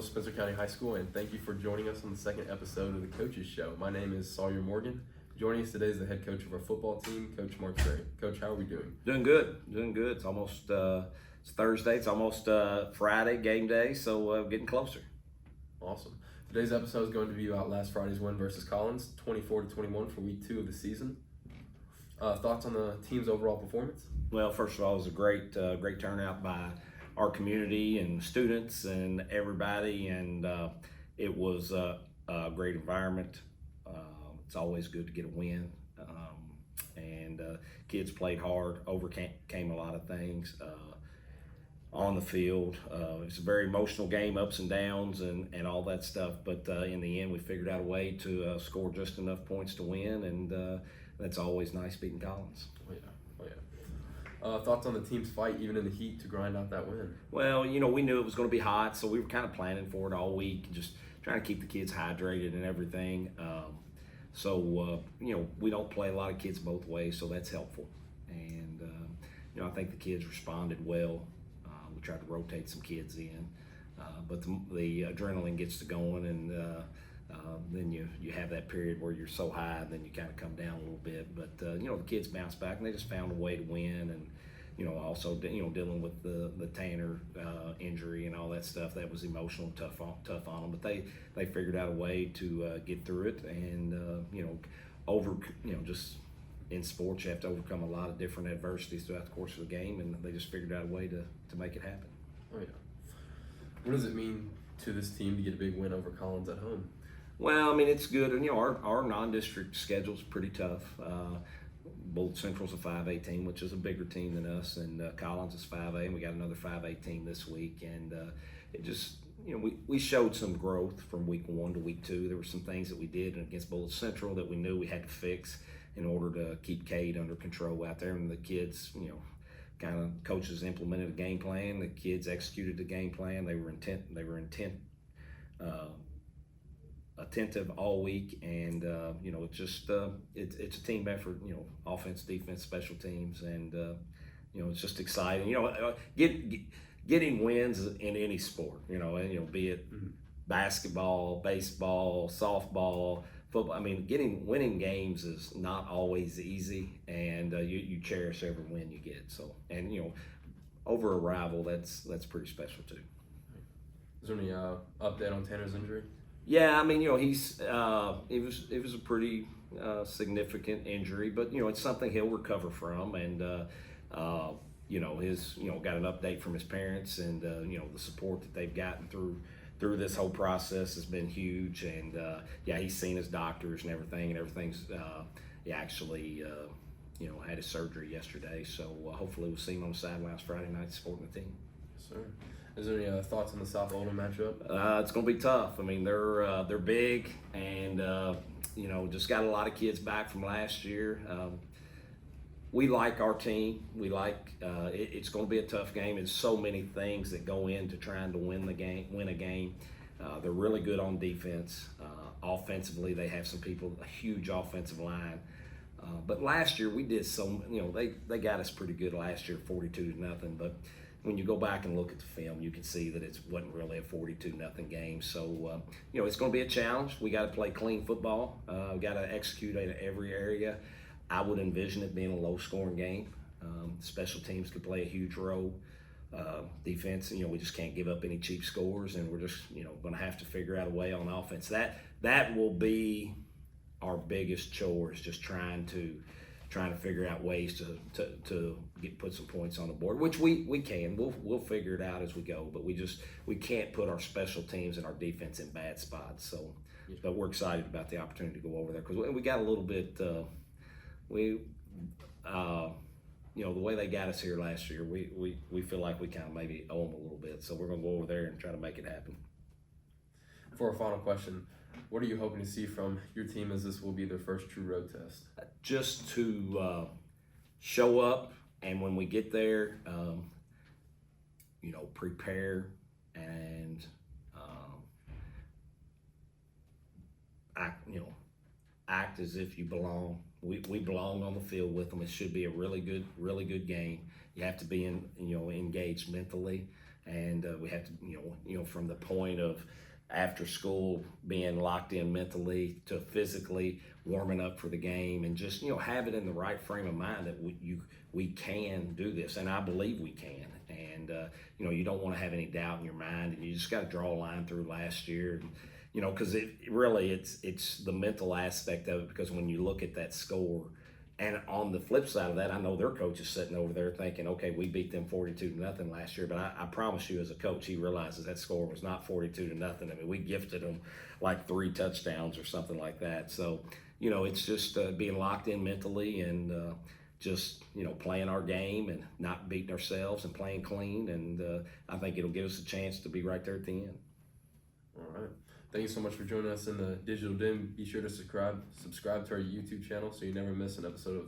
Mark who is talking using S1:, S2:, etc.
S1: Spencer County High School, and thank you for joining us on the second episode of the Coaches Show. My name is Sawyer Morgan. Joining us today is the head coach of our football team, Coach Mark Berry. Coach, how are we doing?
S2: Doing good. It's almost it's Thursday. It's almost Friday, game day, so getting closer.
S1: Awesome. Today's episode is going to be about last Friday's win versus Collins, 24-21 for week 2 of the season. Thoughts on the team's overall performance?
S2: Well, first of all, it was a great turnout by our community and students and everybody, and it was a great environment. It's always good to get a win, and kids played hard, overcame a lot of things on the field. It was a very emotional game, ups and downs and all that stuff, but in the end we figured out a way to score just enough points to win, and that's always nice beating Collins.
S1: Thoughts on the team's fight, even in the heat, to grind out that win?
S2: Well, we knew it was going to be hot, so we were kind of planning for it all week, just trying to keep the kids hydrated and everything. We don't play a lot of kids both ways, so that's helpful. And, I think the kids responded well. We tried to rotate some kids in, but the adrenaline gets to going, and then you have that period where you're so high, and then you kind of come down a little bit. But, the kids bounced back, and they just found a way to win. And, also, dealing with the Tanner injury and all that stuff, that was emotional, tough on them. But they figured out a way to get through it, and just in sports you have to overcome a lot of different adversities throughout the course of the game, and they just figured out a way to make it happen.
S1: Oh yeah. What does it mean to this team to get a big win over Collins at home?
S2: Well, it's good, and our non-district schedule's pretty tough. Both Central's a 5A team, which is a bigger team than us, and Collins is 5A, and we got another 5A team this week. And it just, we showed some growth from week 1 to week 2. There were some things that we did against Bullitt Central that we knew we had to fix in order to keep Cade under control out there. And the kids, kind of coaches implemented a game plan. The kids executed the game plan. They were attentive all week, and it's a team effort. Offense, defense, special teams, and it's just exciting. Getting wins in any sport. Be it basketball, baseball, softball, football. Winning games is not always easy, and you cherish every win you get. So, and over a rival, that's pretty special too.
S1: Is there any update on Tanner's injury?
S2: Yeah, he's it was a pretty significant injury, but it's something he'll recover from, and his got an update from his parents, and the support that they've gotten through this whole process has been huge, and he's seen his doctors and everything's he actually had his surgery yesterday, so hopefully we'll see him on the sidelines Friday night supporting the team.
S1: Yes, sir. Is there any thoughts on the South Oldham matchup?
S2: It's going to be tough. They're big, and just got a lot of kids back from last year. We like our team. We like it's going to be a tough game. There's so many things that go into trying to win a game. They're really good on defense. Offensively, they have some people, a huge offensive line. But last year we did they got us pretty good last year, 42-0. But when you go back and look at the film, you can see that it wasn't really a 42-0 game. So, it's going to be a challenge. We got to play clean football. We got to execute in every area. I would envision it being a low-scoring game. Special teams could play a huge role. Defense, we just can't give up any cheap scores, and we're just, going to have to figure out a way on offense. That will be our biggest chore, is just trying to figure out ways to put some points on the board, which we can. We'll figure it out as we go, but we can't put our special teams and our defense in bad spots. So, but we're excited about the opportunity to go over there, because we got a little bit. The way they got us here last year, we feel like we kind of maybe owe them a little bit. So we're gonna go over there and try to make it happen.
S1: For our final question, what are you hoping to see from your team, as this will be their first true road test?
S2: Just to show up, and when we get there, prepare and act as if you belong. We belong on the field with them. It should be a really good game. You have to be engaged mentally, and we have to, from the point of after school being locked in mentally to physically warming up for the game, and just have it in the right frame of mind that we can do this, and I believe we can. And you don't want to have any doubt in your mind, and you just got to draw a line through last year. And, because it's the mental aspect of it, because when you look at that score, and on the flip side of that, I know their coach is sitting over there thinking, okay, we beat them 42-0 last year, but I promise you, as a coach, he realizes that score was not 42-0. I mean, we gifted them like 3 touchdowns or something like that. So, it's just being locked in mentally, and just playing our game and not beating ourselves and playing clean, and I think it'll give us a chance to be right there at the end.
S1: All right. Thank you so much for joining us in the Digital Den. Be sure to subscribe to our YouTube channel so you never miss an episode of